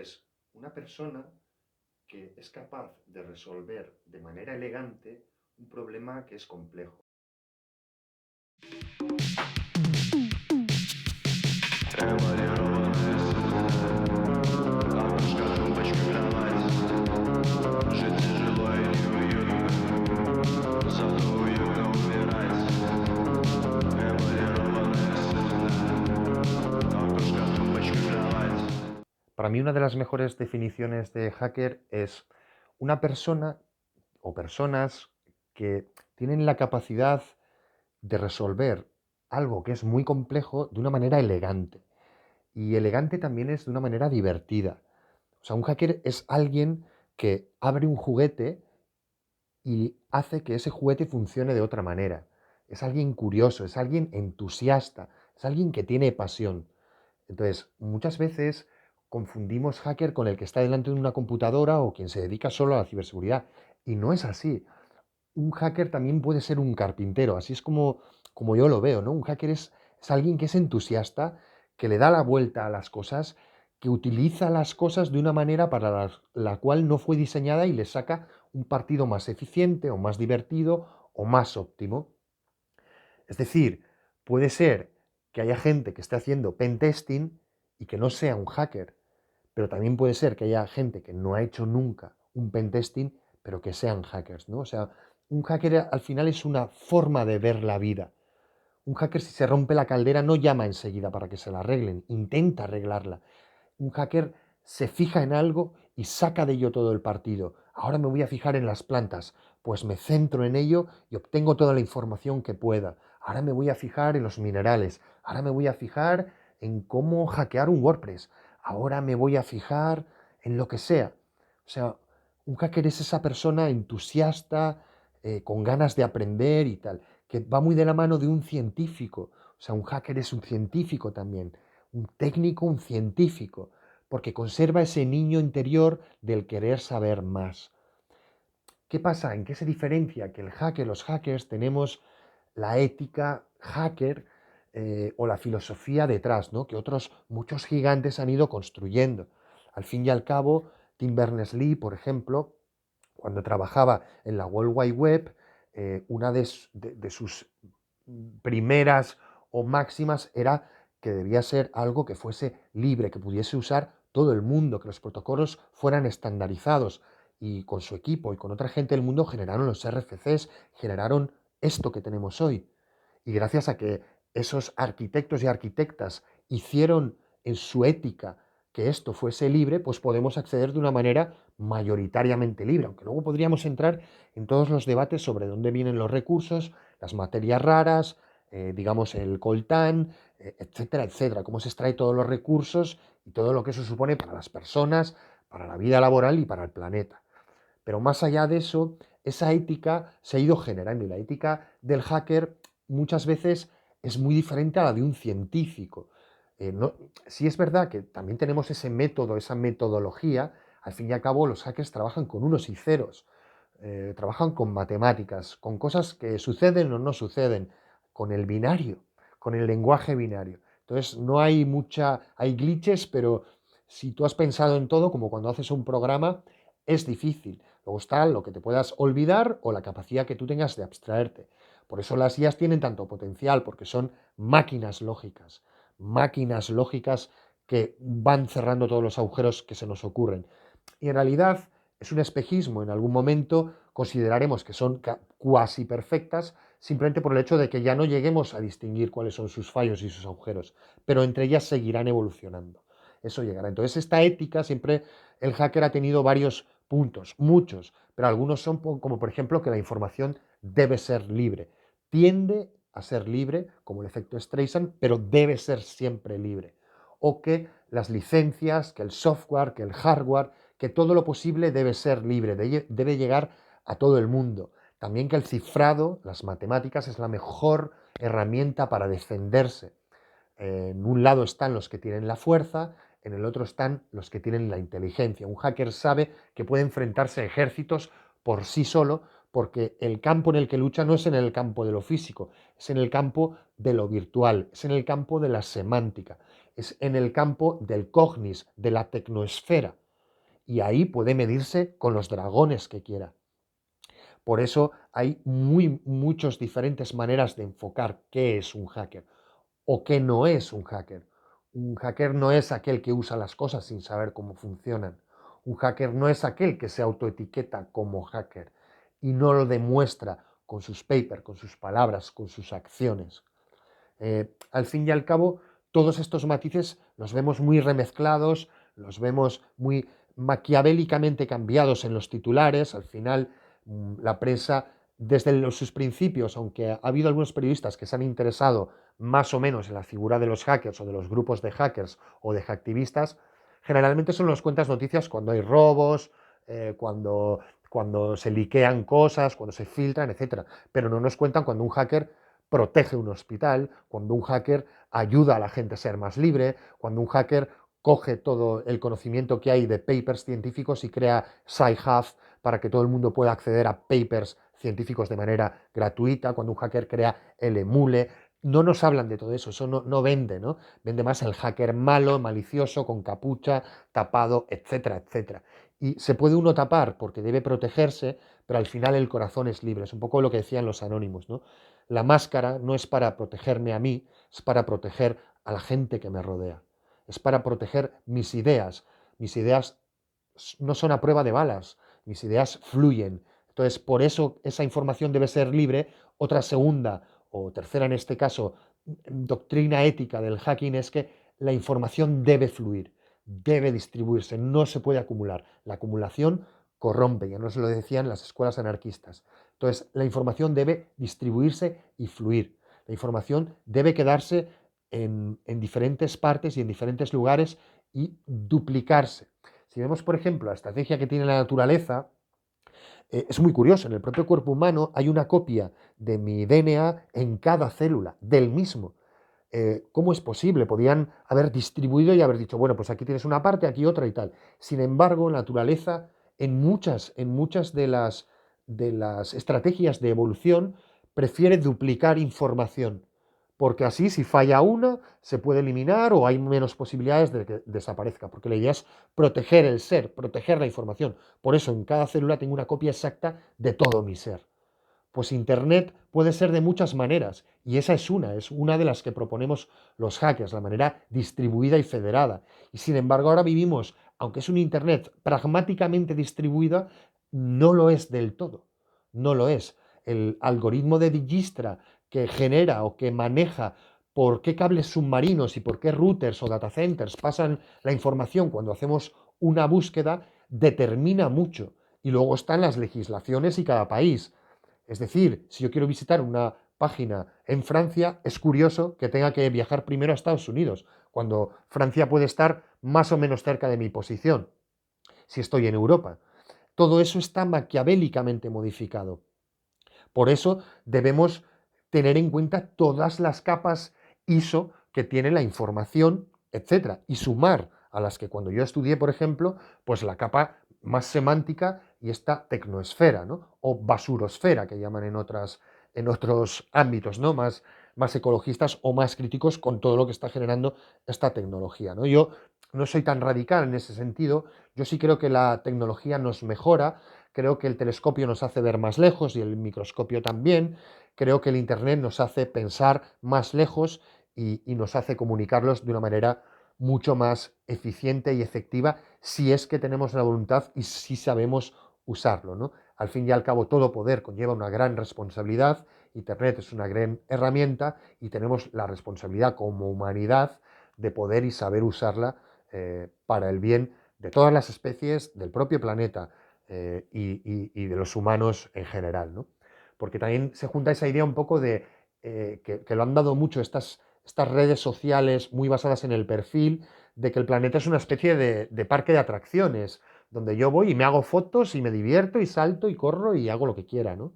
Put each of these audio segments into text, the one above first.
es una persona que es capaz de resolver de manera elegante un problema que es complejo. Эмалированная стена, бабушка тумбочка кровать. Жить тяжело и неуютно, зато уютно умирать. Эмалированная стена, бабушка тумбочка кровать. Para mí una de las mejores definiciones de hacker es una persona o personas que tienen la capacidad de resolver algo que es muy complejo de una manera elegante. Y elegante también es de una manera divertida. O sea, un hacker es alguien que abre un juguete y hace que ese juguete funcione de otra manera. Es alguien curioso, es alguien entusiasta, es alguien que tiene pasión. Entonces, muchas veces confundimos hacker con el que está delante de una computadora o quien se dedica solo a la ciberseguridad. Y no es así. Un hacker también puede ser un carpintero, así es como yo lo veo, ¿no? Un hacker es alguien que es entusiasta, que le da la vuelta a las cosas, que utiliza las cosas de una manera para la cual no fue diseñada y le saca un partido más eficiente o más divertido o más óptimo. Es decir, puede ser que haya gente que esté haciendo pentesting y que no sea un hacker, pero también puede ser que haya gente que no ha hecho nunca un pentesting, pero que sean hackers, ¿no? O sea, un hacker al final es una forma de ver la vida. Un hacker, si se rompe la caldera, no llama enseguida para que se la arreglen, intenta arreglarla. Un hacker se fija en algo y saca de ello todo el partido. Ahora me voy a fijar en las plantas, pues me centro en ello y obtengo toda la información que pueda. Ahora me voy a fijar en los minerales. Ahora me voy a fijar en cómo hackear un WordPress. Ahora me voy a fijar en lo que sea. O sea, un hacker es esa persona entusiasta, con ganas de aprender y tal, que va muy de la mano de un científico. O sea, un hacker es un científico también, un técnico, un científico, porque conserva ese niño interior del querer saber más. ¿Qué pasa? ¿En qué se diferencia? Que el hacker, los hackers, tenemos la ética hacker o la filosofía detrás, ¿no? Que otros, muchos gigantes han ido construyendo. Al fin y al cabo, Tim Berners-Lee, por ejemplo, cuando trabajaba en la World Wide Web, una de sus primeras o máximas era que debía ser algo que fuese libre, que pudiese usar todo el mundo, que los protocolos fueran estandarizados. Y con su equipo y con otra gente del mundo generaron los RFCs, generaron esto que tenemos hoy. Y gracias a que esos arquitectos y arquitectas hicieron en su ética que esto fuese libre, pues podemos acceder de una manera mayoritariamente libre, aunque luego podríamos entrar en todos los debates sobre dónde vienen los recursos, las materias raras, digamos el coltán, etcétera, etcétera, cómo se extrae todos los recursos y todo lo que eso supone para las personas, para la vida laboral y para el planeta. Pero más allá de eso, esa ética se ha ido generando y la ética del hacker muchas veces es muy diferente a la de un científico. Sí es verdad que también tenemos ese método, esa metodología, al fin y al cabo los hackers trabajan con unos y ceros, trabajan con matemáticas, con cosas que suceden o no suceden, con el binario, con el lenguaje binario. Entonces no hay hay glitches, pero si tú has pensado en todo, como cuando haces un programa, es difícil. Luego está lo que te puedas olvidar o la capacidad que tú tengas de abstraerte. Por eso las IAs tienen tanto potencial, porque son máquinas lógicas que van cerrando todos los agujeros que se nos ocurren. Y en realidad es un espejismo. En algún momento consideraremos que son cuasi perfectas simplemente por el hecho de que ya no lleguemos a distinguir cuáles son sus fallos y sus agujeros, pero entre ellas seguirán evolucionando. Eso llegará. Entonces esta ética siempre el hacker ha tenido varios puntos, muchos, pero algunos son como por ejemplo que la información debe ser libre. Tiende a ser libre, como el efecto Streisand, pero debe ser siempre libre. O que las licencias, que el software, que el hardware, que todo lo posible debe ser libre, debe llegar a todo el mundo. También que el cifrado, las matemáticas, es la mejor herramienta para defenderse. En un lado están los que tienen la fuerza, en el otro están los que tienen la inteligencia. Un hacker sabe que puede enfrentarse a ejércitos por sí solo, porque el campo en el que lucha no es en el campo de lo físico, es en el campo de lo virtual, es en el campo de la semántica. es en el campo del cognis, de la tecnoesfera, y ahí puede medirse con los dragones que quiera. Por eso hay muchas diferentes maneras de enfocar qué es un hacker o qué no es un hacker. Un hacker no es aquel que usa las cosas sin saber cómo funcionan. Un hacker no es aquel que se autoetiqueta como hacker y no lo demuestra con sus papers, con sus palabras, con sus acciones. Al fin y al cabo, todos estos matices los vemos muy remezclados, los vemos muy maquiavélicamente cambiados en los titulares. Al final, la prensa, desde sus principios, aunque ha habido algunos periodistas que se han interesado más o menos en la figura de los hackers o de los grupos de hackers o de hacktivistas, generalmente solo nos cuentan noticias cuando hay robos, cuando se liquean cosas, cuando se filtran, etcétera. Pero no nos cuentan cuando un hacker protege un hospital, cuando un hacker ayuda a la gente a ser más libre, cuando un hacker coge todo el conocimiento que hay de papers científicos y crea Sci-Hub para que todo el mundo pueda acceder a papers científicos de manera gratuita, cuando un hacker crea el emule. No nos hablan de todo eso, eso no vende, ¿no? Vende más el hacker malo, malicioso, con capucha, tapado, etcétera, etcétera. Y se puede uno tapar porque debe protegerse, pero al final el corazón es libre. Es un poco lo que decían los anónimos, ¿no? La máscara no es para protegerme a mí, es para proteger a la gente que me rodea. Es para proteger mis ideas. Mis ideas no son a prueba de balas, mis ideas fluyen. Entonces, por eso esa información debe ser libre. Otra segunda o tercera, en este caso, doctrina ética del hacking es que la información debe fluir, debe distribuirse, no se puede acumular. La acumulación corrompe, ya nos lo decían las escuelas anarquistas. Entonces, la información debe distribuirse y fluir. La información debe quedarse en diferentes partes y en diferentes lugares y duplicarse. Si vemos, por ejemplo, la estrategia que tiene la naturaleza, es muy curioso. En el propio cuerpo humano hay una copia de mi DNA en cada célula, del mismo. ¿Cómo es posible? Podían haber distribuido y haber dicho, bueno, pues aquí tienes una parte, aquí otra y tal. Sin embargo, la naturaleza, en muchas de las estrategias de evolución, prefiere duplicar información, porque así si falla una, se puede eliminar o hay menos posibilidades de que desaparezca, porque la idea es proteger el ser, proteger la información. Por eso en cada célula tengo una copia exacta de todo mi ser. Pues Internet puede ser de muchas maneras y esa es una de las que proponemos los hackers, la manera distribuida y federada. Y sin embargo ahora vivimos, aunque es un Internet pragmáticamente distribuida, no lo es del todo, no lo es. El algoritmo de Dijkstra que genera o que maneja por qué cables submarinos y por qué routers o data centers pasan la información cuando hacemos una búsqueda determina mucho. Y luego están las legislaciones y cada país. Es decir, si yo quiero visitar una página en Francia, es curioso que tenga que viajar primero a Estados Unidos, cuando Francia puede estar más o menos cerca de mi posición, si estoy en Europa. Todo eso está maquiavélicamente modificado. Por eso debemos tener en cuenta todas las capas ISO que tiene la información, etcétera, y sumar a las que cuando yo estudié, por ejemplo, pues la capa más semántica y esta tecnoesfera, ¿no? O basurosfera, que llaman en otros ámbitos, ¿no? Más ecologistas o más críticos con todo lo que está generando esta tecnología, ¿no? Yo no soy tan radical en ese sentido, yo sí creo que la tecnología nos mejora. Creo que el telescopio nos hace ver más lejos y el microscopio también. Creo que el Internet nos hace pensar más lejos y nos hace comunicarlos de una manera mucho más eficiente y efectiva si es que tenemos la voluntad y si sabemos usarlo, ¿no? Al fin y al cabo, todo poder conlleva una gran responsabilidad. Internet es una gran herramienta y tenemos la responsabilidad como humanidad de poder y saber usarla para el bien de todas las especies, del propio planeta y de los humanos en general, ¿no? Porque también se junta esa idea un poco de que lo han dado mucho estas redes sociales muy basadas en el perfil, de que el planeta es una especie de parque de atracciones, donde yo voy y me hago fotos y me divierto y salto y corro y hago lo que quiera, ¿no?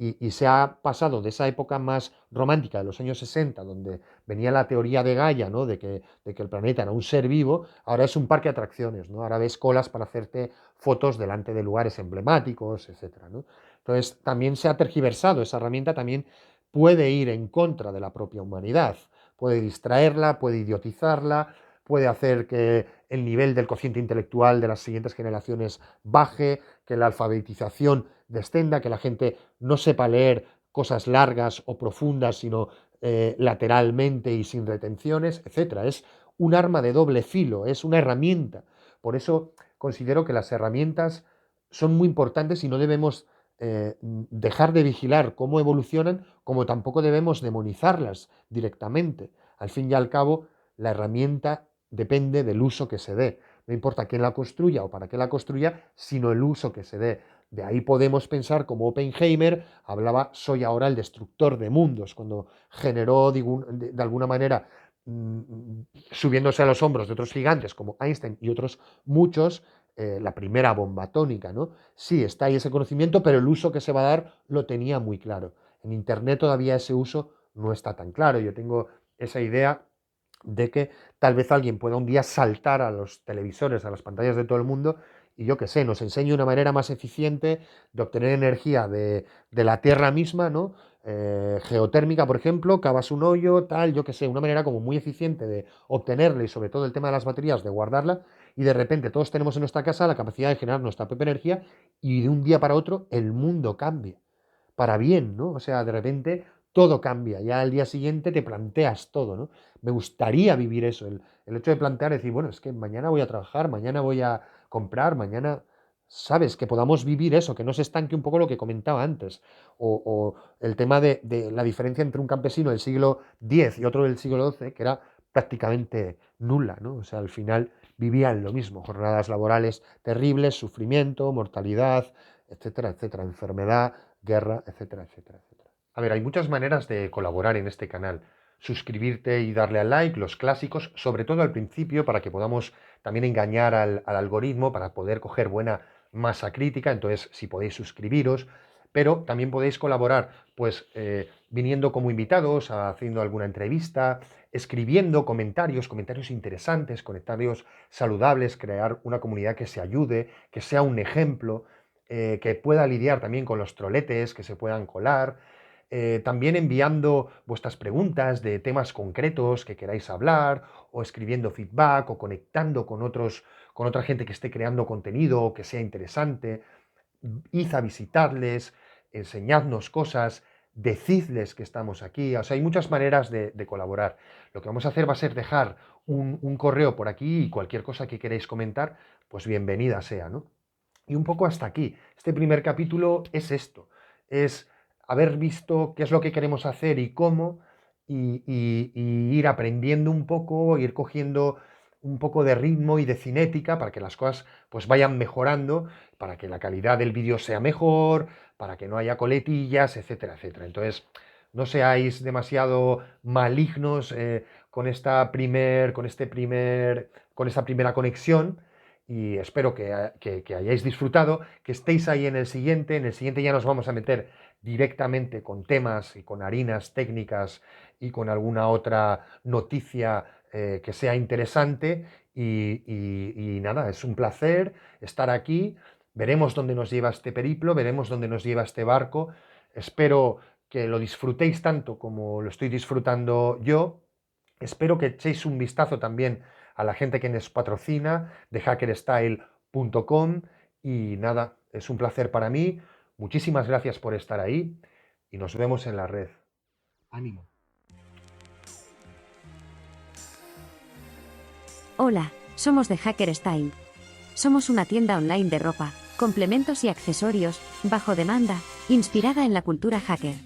Y se ha pasado de esa época más romántica de los años 60, donde venía la teoría de Gaia, ¿no? de que el planeta era un ser vivo, ahora es un parque de atracciones, ¿no? Ahora ves colas para hacerte fotos delante de lugares emblemáticos, etcétera, ¿no? Entonces, también se ha tergiversado, esa herramienta también puede ir en contra de la propia humanidad, puede distraerla, puede idiotizarla, puede hacer que el nivel del cociente intelectual de las siguientes generaciones baje, que la alfabetización descenda, que la gente no sepa leer cosas largas o profundas, sino lateralmente y sin retenciones, etcétera. Es un arma de doble filo, es una herramienta. Por eso considero que las herramientas son muy importantes y no debemos dejar de vigilar cómo evolucionan, como tampoco debemos demonizarlas directamente. Al fin y al cabo, la herramienta depende del uso que se dé. No importa quién la construya o para qué la construya, sino el uso que se dé. De ahí podemos pensar como Oppenheimer hablaba, soy ahora el destructor de mundos, cuando generó de alguna manera, subiéndose a los hombros de otros gigantes como Einstein y otros muchos, la primera bomba atómica, ¿no? Sí, está ahí ese conocimiento, pero el uso que se va a dar lo tenía muy claro. En Internet todavía ese uso no está tan claro. Yo tengo esa idea de que tal vez alguien pueda un día saltar a los televisores, a las pantallas de todo el mundo y yo qué sé, nos enseñe una manera más eficiente de obtener energía de la Tierra misma, ¿no? Geotérmica, por ejemplo, cavas un hoyo, tal, yo qué sé, una manera como muy eficiente de obtenerla y sobre todo el tema de las baterías, de guardarla, y de repente todos tenemos en nuestra casa la capacidad de generar nuestra propia energía y de un día para otro el mundo cambia, para bien, ¿no? O sea, de repente todo cambia, ya al día siguiente te planteas todo, ¿no? Me gustaría vivir eso, el hecho de plantear, decir, bueno, es que mañana voy a trabajar, mañana voy a comprar, mañana, ¿sabes? Que podamos vivir eso, que no se estanque un poco lo que comentaba antes, o el tema de la diferencia entre un campesino del siglo X y otro del siglo XII, que era prácticamente nula, ¿no? O sea, al final vivían lo mismo, jornadas laborales terribles, sufrimiento, mortalidad, etcétera, etcétera, enfermedad, guerra, etcétera, etcétera, etcétera. A ver, hay muchas maneras de colaborar en este canal. Suscribirte y darle al like, los clásicos, sobre todo al principio, para que podamos también engañar al algoritmo, para poder coger buena masa crítica. Entonces, si podéis suscribiros, pero también podéis colaborar, pues viniendo como invitados, haciendo alguna entrevista, escribiendo comentarios interesantes, comentarios saludables, crear una comunidad que se ayude, que sea un ejemplo, que pueda lidiar también con los troletes que se puedan colar. También enviando vuestras preguntas de temas concretos que queráis hablar, o escribiendo feedback, o conectando con otra gente que esté creando contenido, que sea interesante. Id a visitarles, enseñadnos cosas, decidles que estamos aquí. O sea, hay muchas maneras de colaborar. Lo que vamos a hacer va a ser dejar un correo por aquí y cualquier cosa que queráis comentar, pues bienvenida sea, ¿no? Y un poco hasta aquí. Este primer capítulo es esto, es haber visto qué es lo que queremos hacer y cómo, y ir aprendiendo un poco, ir cogiendo un poco de ritmo y de cinética para que las cosas pues vayan mejorando, para que la calidad del vídeo sea mejor, para que no haya coletillas, etcétera, etcétera. Entonces, no seáis demasiado malignos con esta primera conexión, y espero que hayáis disfrutado, que estéis ahí en el siguiente. En el siguiente ya nos vamos a meter directamente con temas y con harinas técnicas y con alguna otra noticia que sea interesante. Y nada, es un placer estar aquí. Veremos dónde nos lleva este periplo, veremos dónde nos lleva este barco. Espero que lo disfrutéis tanto como lo estoy disfrutando yo. Espero que echéis un vistazo también a la gente que nos patrocina de hackerstyle.com. Y nada, es un placer para mí. Muchísimas gracias por estar ahí y nos vemos en la red. ¡Ánimo! Hola, somos de Hacker Style. Somos una tienda online de ropa, complementos y accesorios, bajo demanda, inspirada en la cultura hacker.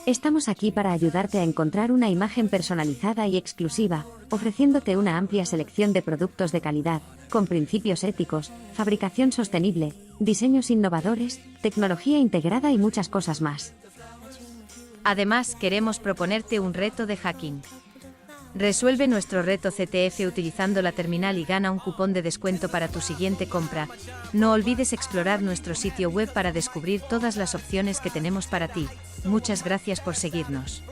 Estamos aquí para ayudarte a encontrar una imagen personalizada y exclusiva, ofreciéndote una amplia selección de productos de calidad, con principios éticos, fabricación sostenible, diseños innovadores, tecnología integrada y muchas cosas más. Además, queremos proponerte un reto de hacking. Resuelve nuestro reto CTF utilizando la terminal y gana un cupón de descuento para tu siguiente compra. No olvides explorar nuestro sitio web para descubrir todas las opciones que tenemos para ti. Muchas gracias por seguirnos.